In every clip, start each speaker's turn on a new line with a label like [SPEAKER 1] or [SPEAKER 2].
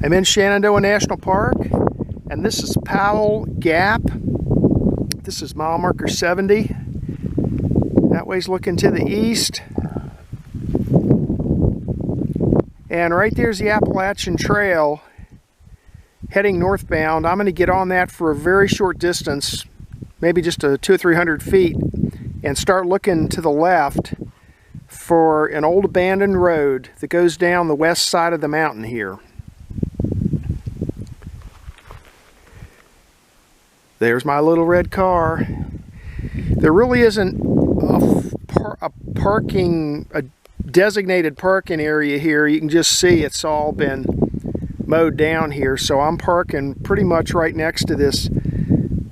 [SPEAKER 1] I'm in Shenandoah National Park, and this is Powell Gap. This is mile marker 70. That way's looking to the east. And right there's the Appalachian Trail heading northbound. I'm going to get on that for a very short distance, maybe just 200 or 300 feet, and start looking to the left for an old abandoned road that goes down the west side of the mountain here. There's my little red car. There really isn't a designated parking area here. You can just see it's all been mowed down here. So I'm parking pretty much right next to this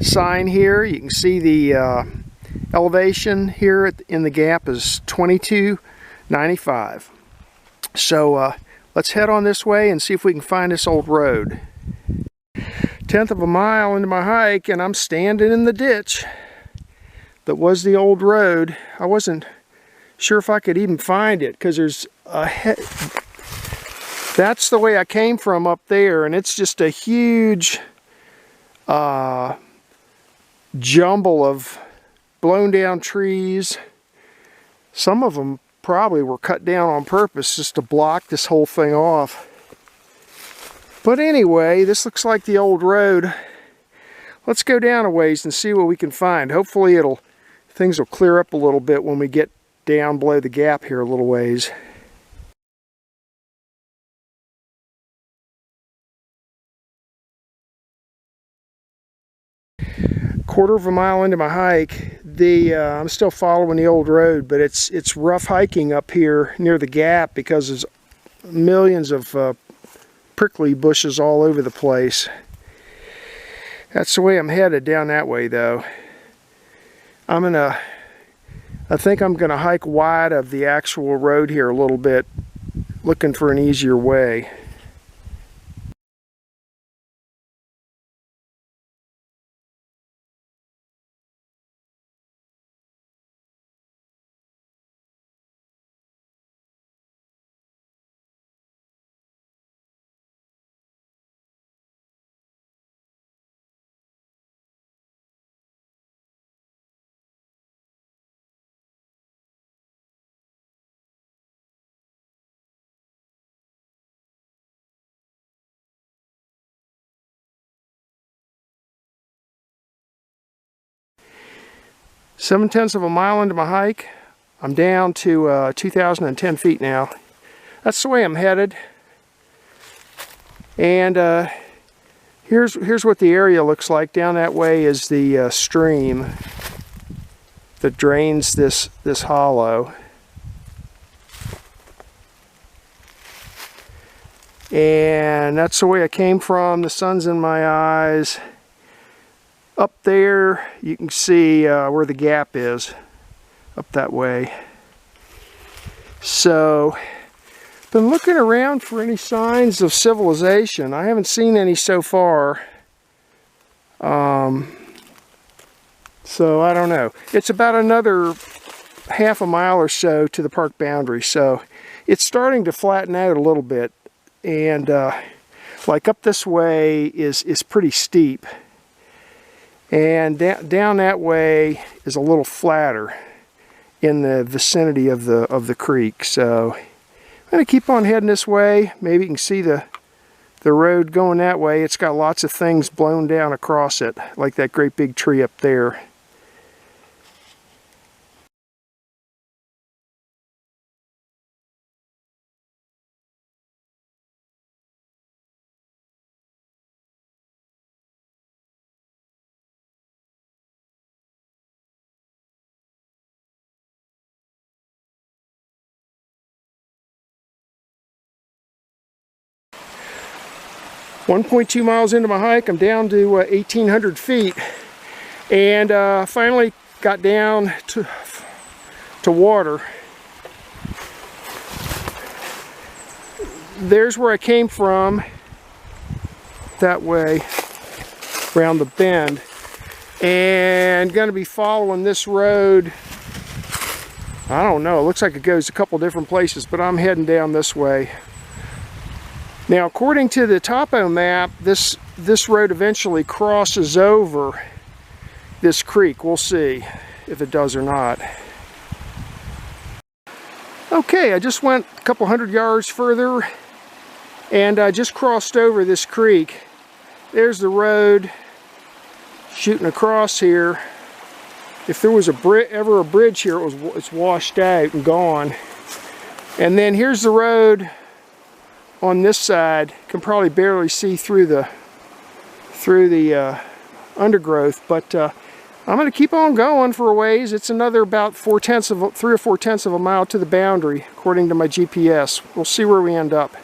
[SPEAKER 1] sign here. You can see the elevation here in the gap is 2295. So let's head on this way and see if we can find this old road. 1/10 of a mile into my hike, and I'm standing in the ditch that was the old road. I wasn't sure if I could even find it because there's a that's the way I came from up there, and it's just a huge jumble of blown down trees. Some of them probably were cut down on purpose just to block this whole thing off. But anyway, this looks like the old road. Let's go down a ways and see what we can find. Hopefully things will clear up a little bit when we get down below the gap here a little ways. Quarter of a mile into my hike, I'm still following the old road, but it's rough hiking up here near the gap because there's millions of prickly bushes all over the place. That's the way I'm headed, down that way though. I think I'm gonna hike wide of the actual road here a little bit, looking for an easier way. Seven-tenths of a mile into my hike. I'm down to 2,010 feet now. That's the way I'm headed. And here's what the area looks like. Down that way is the stream that drains this hollow. And that's the way I came from. The sun's in my eyes. Up there, you can see where the gap is, up that way. So, been looking around for any signs of civilization. I haven't seen any so far. So, I don't know. It's about another half a mile or so to the park boundary, so it's starting to flatten out a little bit. And like up this way is pretty steep. And down that way is a little flatter in the vicinity of the creek. So I'm going to keep on heading this way. Maybe you can see the road going that way. It's got lots of things blown down across it, like that great big tree up there. .2 miles into my hike, I'm down to 1,800 feet, and finally got down to water. There's where I came from, that way, around the bend, and going to be following this road. I don't know, it looks like it goes a couple different places, but I'm heading down this way. Now, according to the topo map, this road eventually crosses over this creek. We'll see if it does or not. Okay, I just went a couple hundred yards further and I just crossed over this creek. There's the road shooting across here. If there was ever a bridge here, it's washed out and gone. And then here's the road on this side. You can probably barely see through the undergrowth, but I'm going to keep on going for a ways. It's another about 3 or 4/10 of a mile to the boundary, according to my GPS. We'll see where we end up.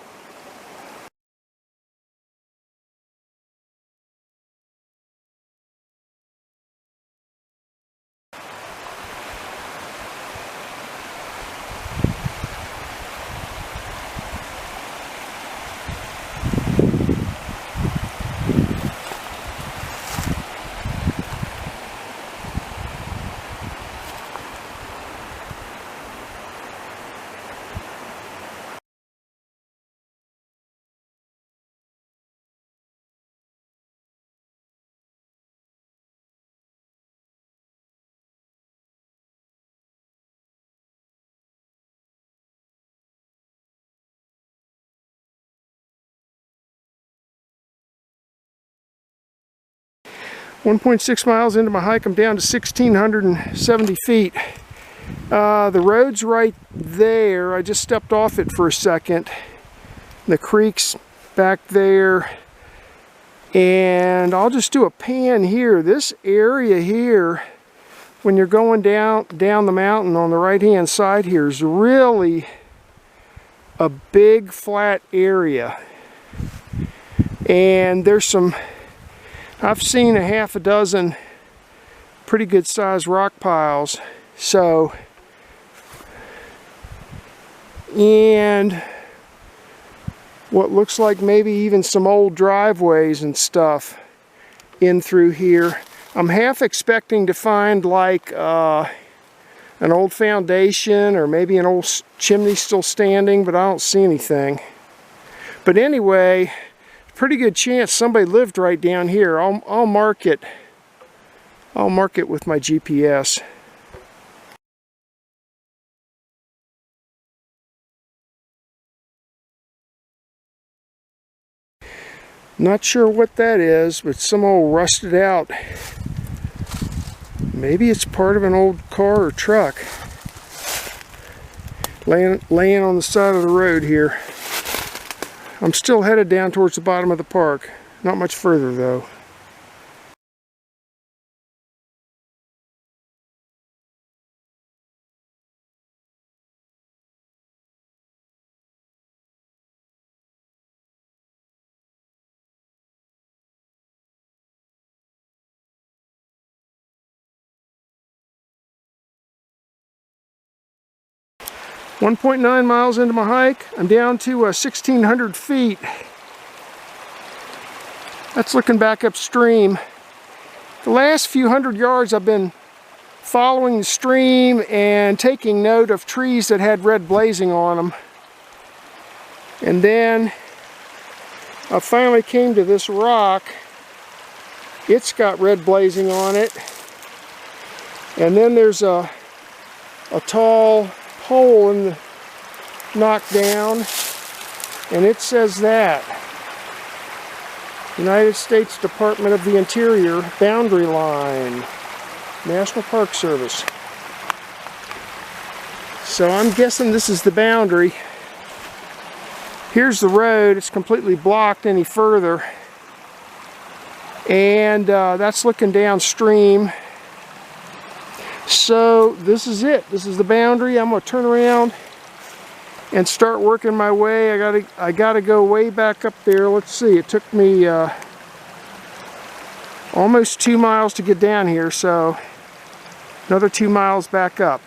[SPEAKER 1] .6 miles into my hike, I'm down to 1,670 feet. The road's right there. I just stepped off it for a second. The creek's back there. And I'll just do a pan here. This area here, when you're going down the mountain on the right-hand side here, is really a big flat area. And there's I've seen a half a dozen pretty good sized rock piles. And what looks like maybe even some old driveways and stuff in through here. I'm half expecting to find like an old foundation or maybe an old chimney still standing, but I don't see anything. But anyway, pretty good chance somebody lived right down here. I'll mark it. I'll mark it with my GPS. Not sure what that is, but some old rusted out. Maybe it's part of an old car or truck laying on the side of the road here. I'm still headed down towards the bottom of the park. Not much further though. .9 miles into my hike, I'm down to 1,600 feet. That's looking back upstream. The last few hundred yards I've been following the stream and taking note of trees that had red blazing on them. And then I finally came to this rock. It's got red blazing on it. And then there's a tall pole in the knocked down, and it says that United States Department of the Interior boundary line, National Park Service. So I'm guessing this is the boundary. Here's the road. It's completely blocked any further, and that's looking downstream. So this is it. This is the boundary. I'm going to turn around and start working my way. I gotta go way back up there. Let's see. It took me almost 2 miles to get down here, so another 2 miles back up.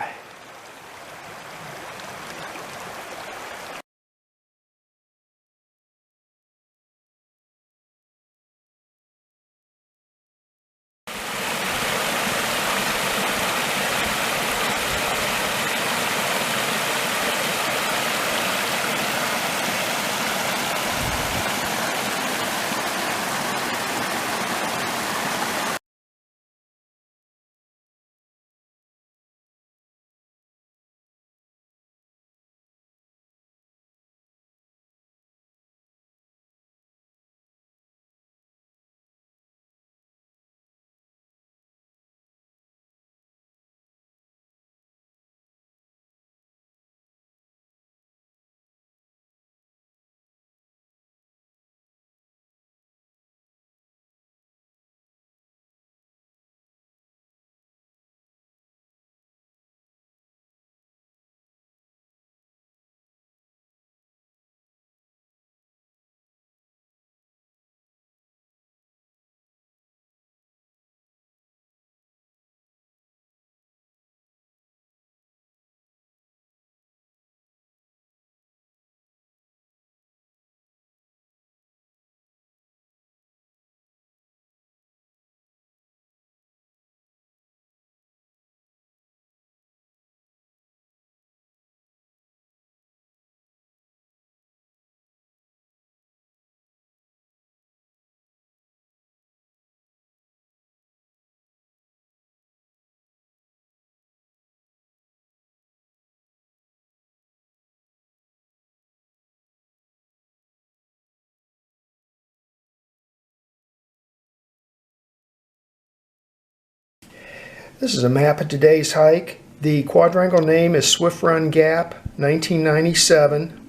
[SPEAKER 1] This is a map of today's hike. The quadrangle name is Swift Run Gap, 1997.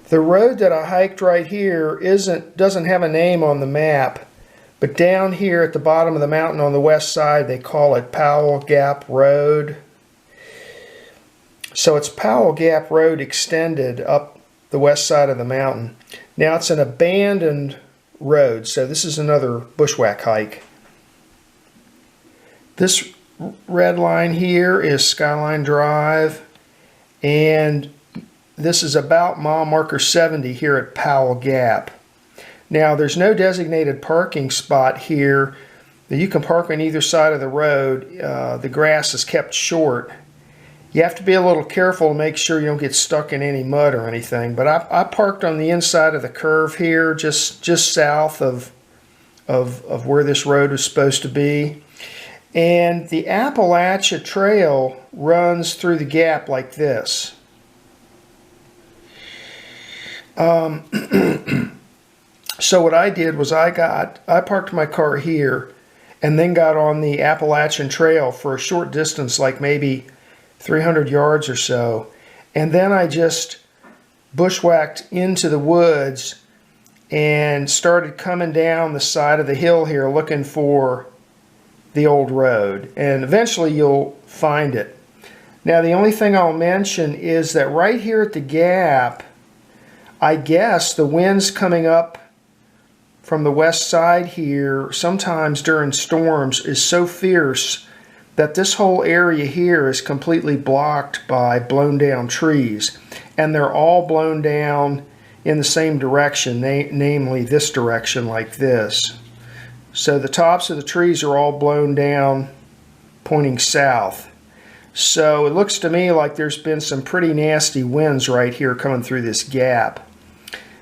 [SPEAKER 1] The road that I hiked right here doesn't have a name on the map, but down here at the bottom of the mountain on the west side they call it Powell Gap Road. So it's Powell Gap Road extended up the west side of the mountain. Now it's an abandoned road, so this is another bushwhack hike. This red line here is Skyline Drive, and this is about mile marker 70 here at Powell Gap. Now there's no designated parking spot here that you can park on either side of the road. The grass is kept short. You have to be a little careful to make sure you don't get stuck in any mud or anything. But I parked on the inside of the curve here, just south of where this road was supposed to be. And the Appalachia Trail runs through the gap like this. So what I did was I parked my car here and then got on the Appalachian Trail for a short distance, like maybe 300 yards or so. And then I just bushwhacked into the woods and started coming down the side of the hill here looking for the old road, and eventually you'll find it. Now the only thing I'll mention is that right here at the gap, I guess the wind's coming up from the west side here sometimes during storms is so fierce that this whole area here is completely blocked by blown down trees, and they're all blown down in the same direction, namely this direction like this. So the tops of the trees are all blown down, pointing south. So it looks to me like there's been some pretty nasty winds right here coming through this gap.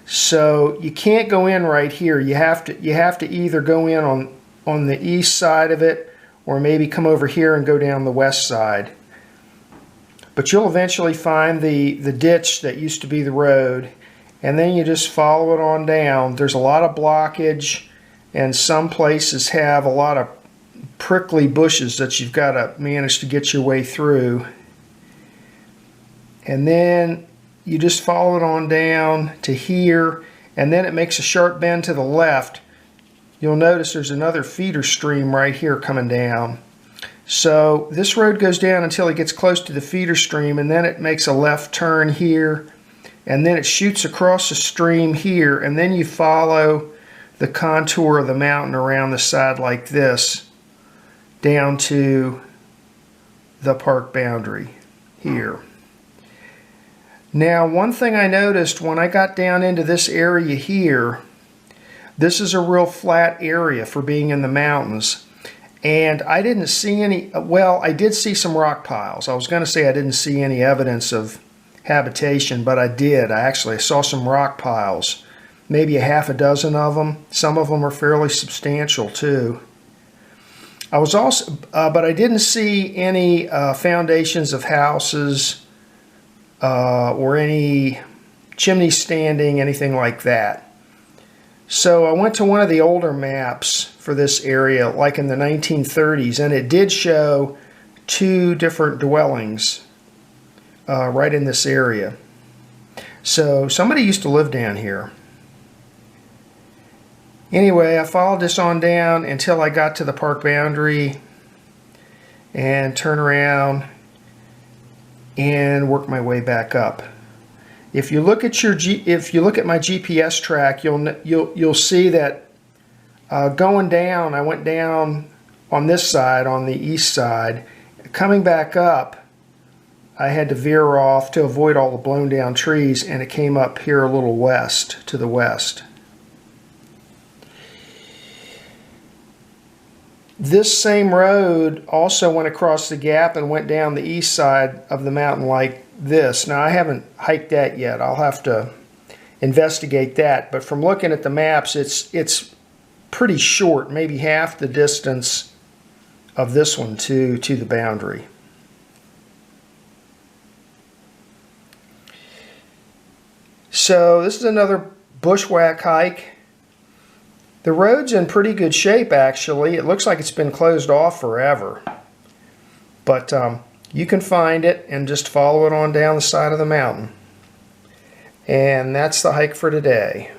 [SPEAKER 1] So you can't go in right here. You have to either go in on the east side of it, or maybe come over here and go down the west side. But you'll eventually find the ditch that used to be the road, and then you just follow it on down. There's a lot of blockage, and some places have a lot of prickly bushes that you've got to manage to get your way through. And then you just follow it on down to here, and then it makes a sharp bend to the left. You'll notice there's another feeder stream right here coming down. So this road goes down until it gets close to the feeder stream, and then it makes a left turn here, and then it shoots across the stream here, and then you follow the contour of the mountain around the side like this down to the park boundary here. Now one thing I noticed when I got down into this area here, this is a real flat area for being in the mountains, and I didn't see any, well, I did see some rock piles. I was going to say I didn't see any evidence of habitation, but I did. I saw some rock piles. Maybe a half a dozen of them. Some of them are fairly substantial too. I was also, but I didn't see any foundations of houses or any chimney standing, anything like that. So I went to one of the older maps for this area, like in the 1930s, and it did show two different dwellings right in this area. So somebody used to live down here. Anyway, I followed this on down until I got to the park boundary and turn around and work my way back up. If you look at my GPS track, you'll see that going down, I went down on this side, on the east side. Coming back up, I had to veer off to avoid all the blown down trees, and it came up here a little west, to the west. This same road also went across the gap and went down the east side of the mountain like this. Now I haven't hiked that yet. I'll have to investigate that. But from looking at the maps, it's pretty short, maybe half the distance of this one to the boundary. So this is another bushwhack hike. The road's in pretty good shape, actually. It looks like it's been closed off forever. But you can find it and just follow it on down the side of the mountain. And that's the hike for today.